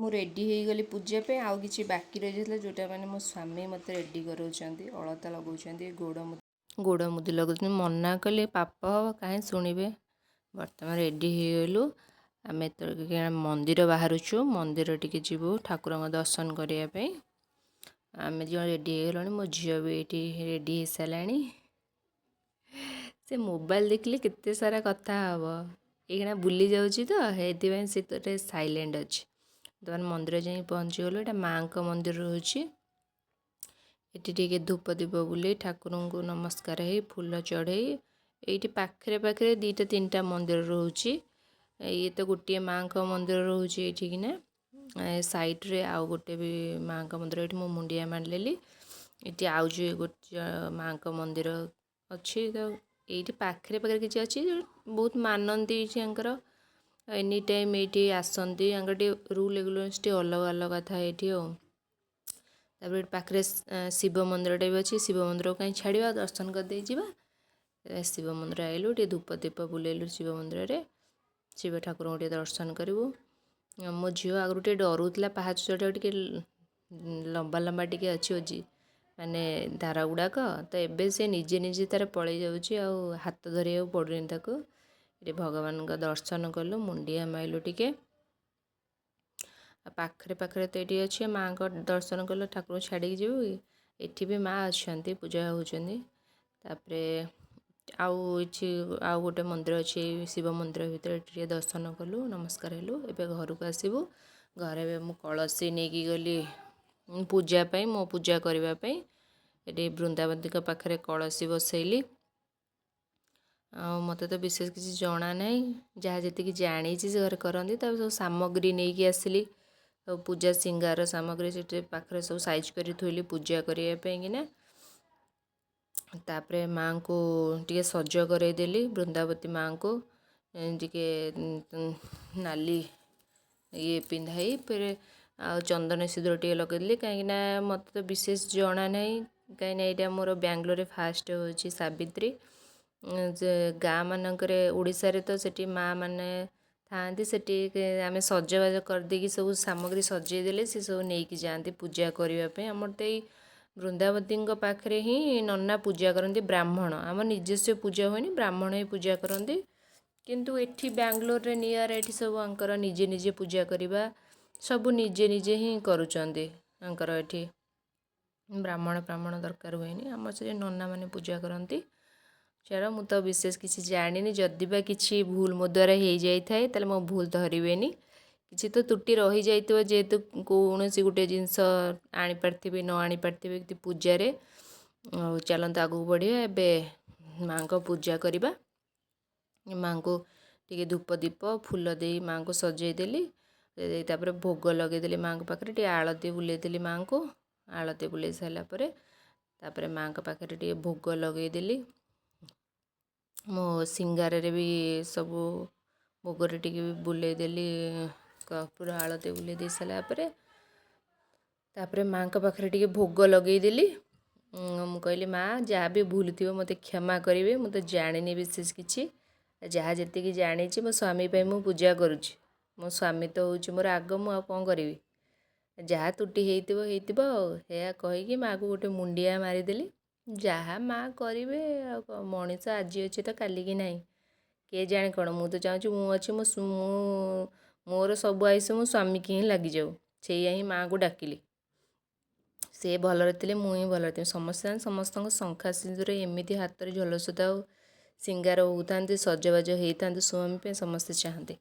ମୁଁ ରେଡ଼ି ହେଇଗଲି ପୂଜା ପାଇଁ। ଆଉ କିଛି ବାକି ରହିଯାଇଥିଲା ଯେଉଁଟା ମାନେ ମୋ ସ୍ୱାମୀ ମୋତେ ରେଡ଼ି କରାଉଛନ୍ତି, ଅଳତା ଲଗାଉଛନ୍ତି, ଗୋଡ଼ ମୁଦି ଲଗାଉଛନ୍ତି। ମନା କଲେ ପାପ ହେବ, କାହିଁ ଶୁଣିବେ। ବର୍ତ୍ତମାନ ରେଡ଼ି ହେଇଗଲୁ। ଆମେ ଏତେବେଳେ ମନ୍ଦିର ବାହାରୁଛୁ, ମନ୍ଦିର ଟିକେ ଯିବୁ ଠାକୁରଙ୍କ ଦର୍ଶନ କରିବା ପାଇଁ। ଆମେ ଯେଉଁ ରେଡ଼ି ହେଇଗଲଣି, ମୋ ଝିଅ ବି ଏଇଠି ରେଡ଼ି ହେଇସାରିଲାଣି। ସେ ମୋବାଇଲ ଦେଖିଲେ କେତେ ସାରା କଥା ହେବ, ଏଇଖିଣା ବୁଲି ଯାଉଛି ତ, ସେଇଥିପାଇଁ ସେ ଗୋଟେ ସାଇଲେଣ୍ଟ ଅଛି। ବର୍ତ୍ତମାନ ମନ୍ଦିର ଯାଇ ପହଞ୍ଚିଗଲୁ। ଏଇଟା ମାଆଙ୍କ ମନ୍ଦିର ରହୁଛି। ଏଠି ଟିକେ ଧୂପ ଦୀପ ବୁଲେଇ ଠାକୁରଙ୍କୁ ନମସ୍କାର ହେଇ ଫୁଲ ଚଢ଼େଇ, ଏଇଠି ପାଖରେ ପାଖରେ 2ଟା 3ଟା ମନ୍ଦିର ରହୁଛି। ଇଏ ତ ଗୋଟିଏ ମାଆଙ୍କ ମନ୍ଦିର ରହୁଛି ଏଇଠିକିନା। ସାଇଡ଼୍ରେ ଆଉ ଗୋଟେ ବି ମାଆଙ୍କ ମନ୍ଦିର, ଏଇଠି ମୁଁ ମୁଣ୍ଡିଆ ମାରିଲେଲି। ଏଠି ଆଉ ଯେଉଁ ଗୋଟେ ମାଆଙ୍କ ମନ୍ଦିର ଅଛି, ତ ଏଇଠି ପାଖରେ ପାଖରେ କିଛି ଅଛି ବହୁତ ମାନନ୍ତି ଏଇଠି। ଆଙ୍କର ଏନି ଟାଇମ୍ ଏଇଠି ଆସନ୍ତି। ଆଙ୍କର ଟିକେ ରୁଲ୍ ରେଗୁଲେସନ୍ସ ଟିକେ ଅଲଗା ଅଲଗା ଥାଏ ଏଇଠି ଆଉ। ତାପରେ ଏଠି ପାଖରେ ଶିବ ମନ୍ଦିରଟା ବି ଅଛି। ଶିବ ମନ୍ଦିରକୁ କାହିଁ ଛାଡ଼ିବା, ଦର୍ଶନ କରିଦେଇ ଯିବା। ଶିବ ମନ୍ଦିର ଆଇଲୁ, ଟିକେ ଧୂପ ଦୀପ ବୁଲେଇଲୁ ଶିବ ମନ୍ଦିରରେ। ଶିବ ଠାକୁରଙ୍କୁ ଟିକେ ଦର୍ଶନ କରିବୁ। ମୋ ଝିଅ ଆଗରୁ ଟିକେ ଡରୁଥିଲା, ପାହାଚ ଚଢ଼ିବାକୁ ଟିକେ ଲମ୍ବା ଲମ୍ବା ଟିକେ ଅଛି ମାନେ ଧାର ଗୁଡ଼ାକ। ତ ଏବେ ସେ ନିଜେ ନିଜେ ତାର ପଳେଇ ଯାଉଛି, ଆଉ ହାତ ଧରିବାକୁ ପଡ଼ୁନି ତାକୁ। ଏଠି ଭଗବାନଙ୍କ ଦର୍ଶନ କଲୁ, ମୁଣ୍ଡିଆ ମାଇଲୁ ଟିକେ। ପାଖରେ ପାଖରେ ତ ଏଠି ଅଛି, ମାଆଙ୍କ ଦର୍ଶନ କଲୁ। ଠାକୁରଙ୍କୁ ଛାଡ଼ିକି ଯିବୁ। ଏଠି ବି ମାଆ ଅଛନ୍ତି, ପୂଜା ହେଉଛନ୍ତି। ତାପରେ ଆଉ ଏଠି ଆଉ ଗୋଟେ ମନ୍ଦିର ଅଛି, ଶିବ ମନ୍ଦିର ଭିତରେ। ଏଠି ଟିକେ ଦର୍ଶନ କଲୁ, ନମସ୍କାର ହେଲୁ। ଏବେ ଘରକୁ ଆସିବୁ। ଘରେ ଏବେ ମୁଁ କଳସୀ ନେଇକି ଗଲି ପୂଜା ପାଇଁ, ମୋ ପୂଜା କରିବା ପାଇଁ। ଏଠି ବୃନ୍ଦାବତୀଙ୍କ ପାଖରେ କଳସୀ ବସେଇଲି। ଆଉ ମୋତେ ତ ବିଶେଷ କିଛି ଜଣା ନାହିଁ, ଯାହା ଯେତିକି ଜାଣିଛି ସେ ଘରେ କରନ୍ତି। ତାପରେ ସବୁ ସାମଗ୍ରୀ ନେଇକି ଆସିଲି, ସବୁ ପୂଜା ସିଙ୍ଗାର ସାମଗ୍ରୀ ସେଠି ପାଖରେ ସବୁ ସାଇଜ୍ କରି ଥୋଇଲି ପୂଜା କରିବା ପାଇଁକିନା। ତାପରେ ମାଆଙ୍କୁ ଟିକେ ସଜ କରେଇଦେଲି, ବୃନ୍ଦାବତୀ ମାଆଙ୍କୁ ଟିକେ ନାଲି ଇଏ ପିନ୍ଧାଇ ଫେରେ ଆଉ ଚନ୍ଦନ ସିନ୍ଦୁର ଟିକେ ଲଗେଇଦେଲି। କାହିଁକିନା ମୋତେ ତ ବିଶେଷ ଜଣା ନାହିଁ, କାହିଁକିନା ଏଇଟା ମୋର ବାଙ୍ଗାଲୋରରେ ଫାଷ୍ଟ ହେଉଛି ସାବିତ୍ରୀ। ଯେ ଗାଁ ମାନଙ୍କରେ ଓଡ଼ିଶାରେ ତ ସେଠି ମାଆ ମାନେ ଥାଆନ୍ତି, ସେଠି ଆମେ ସଜବାଜ କରିଦେଇକି ସବୁ ସାମଗ୍ରୀ ସଜେଇ ଦେଲେ ସେ ସବୁ ନେଇକି ଯାଆନ୍ତି ପୂଜା କରିବା ପାଇଁ। ଆମର ତ ଏଇ ବୃନ୍ଦାବତୀଙ୍କ ପାଖରେ ହିଁ ନନା ପୂଜା କରନ୍ତି, ବ୍ରାହ୍ମଣ। ଆମର ନିଜସ୍ୱ ପୂଜା ହୁଏନି, ବ୍ରାହ୍ମଣ ହିଁ ପୂଜା କରନ୍ତି। କିନ୍ତୁ ଏଠି ବାଙ୍ଗାଲୋରରେ ନିଆରା, ଏଠି ସବୁ ଆଙ୍କର ନିଜେ ନିଜେ ପୂଜା କରିବା ସବୁ ନିଜେ ନିଜେ ହିଁ କରୁଛନ୍ତି। ତାଙ୍କର ଏଠି ବ୍ରାହ୍ମଣ ଦରକାର ହୁଏନି, ଆମର ସେ ନନାମାନେ ପୂଜା କରନ୍ତି। ଛାଡ଼, ମୁଁ ତ ବିଶେଷ କିଛି ଜାଣିନି। ଯଦି ବା କିଛି ଭୁଲ ମୋ ଦ୍ୱାରା ହେଇଯାଇଥାଏ, ତାହେଲେ ମୋ ଭୁଲ ଧରିବେନି। କିଛି ତ ତ୍ରୁଟି ରହିଯାଇଥିବ, ଯେହେତୁ କୌଣସି ଗୋଟେ ଜିନିଷ ଆଣିପାରିଥିବେ ନ ଆଣିପାରିଥିବେ କିନ୍ତୁ ପୂଜାରେ। ଆଉ ଚାଲନ୍ତୁ ଆଗକୁ ବଢ଼ିବା। ଏବେ ମାଆଙ୍କ ପୂଜା କରିବା। ମାଆଙ୍କୁ ଟିକେ ଧୂପ ଦୀପ ଫୁଲ ଦେଇ ମାଆଙ୍କୁ ସଜେଇ ଦେଲି। ତାପରେ ଭୋଗ ଲଗେଇଦେଲି ମାଆଙ୍କ ପାଖରେ, ଟିକେ ଆଳତି ବୁଲେଇଦେଲି ମାଆଙ୍କୁ। ଆଳତି ବୁଲେଇ ସାରିଲା ପରେ ତାପରେ ମାଆଙ୍କ ପାଖରେ ଟିକେ ଭୋଗ ଲଗେଇଦେଲି। ମୋ ସିଙ୍ଗାରରେ ବି ସବୁ ଭୋଗରେ ଟିକେ ବି ବୁଲେଇଦେଲି, କର୍ପୂର ଆଳତି ବୁଲେଇ ଦେଇ ସାରିଲା ପରେ ତାପରେ ମାଆଙ୍କ ପାଖରେ ଟିକେ ଭୋଗ ଲଗେଇଦେଲି। ମୁଁ କହିଲି, ମାଆ ଯାହା ବି ଭୁଲ ଥିବ ମୋତେ କ୍ଷମା କରିବେ, ମୁଁ ତ ଜାଣିନି ବିଶେଷ କିଛି। ଯାହା ଯେତିକି ଜାଣିଛି ମୋ ସ୍ୱାମୀ ପାଇଁ ମୁଁ ପୂଜା କରୁଛି। ମୋ ସ୍ୱାମୀ ତ ହେଉଛି ମୋର ଆଗ, ମୁଁ ଆଉ କ'ଣ କରିବି। ଯାହା ତ୍ରୁଟି ହେଇଥିବ ହେଇଥିବ ଆଉ। ଏହା କହିକି ମାଆକୁ ଗୋଟେ ମୁଣ୍ଡିଆ ମାରିଦେଲି। ଯାହା ମାଆ କରିବେ, ଆଉ ମଣିଷ ଆଜି ଅଛି ତ କାଲିକି ନାହିଁ, କିଏ ଜାଣେ କ'ଣ। ମୁଁ ତ ଚାହୁଁଛି ମୁଁ ଅଛି, ମୋର ସବୁ ଆୟୁଷ ମୋ ସ୍ୱାମୀକି ହିଁ ଲାଗିଯାଉ। ସେଇଆ ହିଁ ମାଆଙ୍କୁ ଡାକିଲି। ସେ ଭଲରେ ଥିଲେ ମୁଁ ହିଁ ଭଲରେ ଥିବି। ସମସ୍ତଙ୍କ ଶଙ୍ଖା ସିନ୍ଦୁର ଏମିତି ହାତରେ ଝଲସୁତା ଆଉ ସିଙ୍ଗାର ହେଉଥାନ୍ତି, ସଜବାଜ ହେଇଥାନ୍ତି ସ୍ୱାମୀ ପାଇଁ ସମସ୍ତେ ଚାହାନ୍ତି।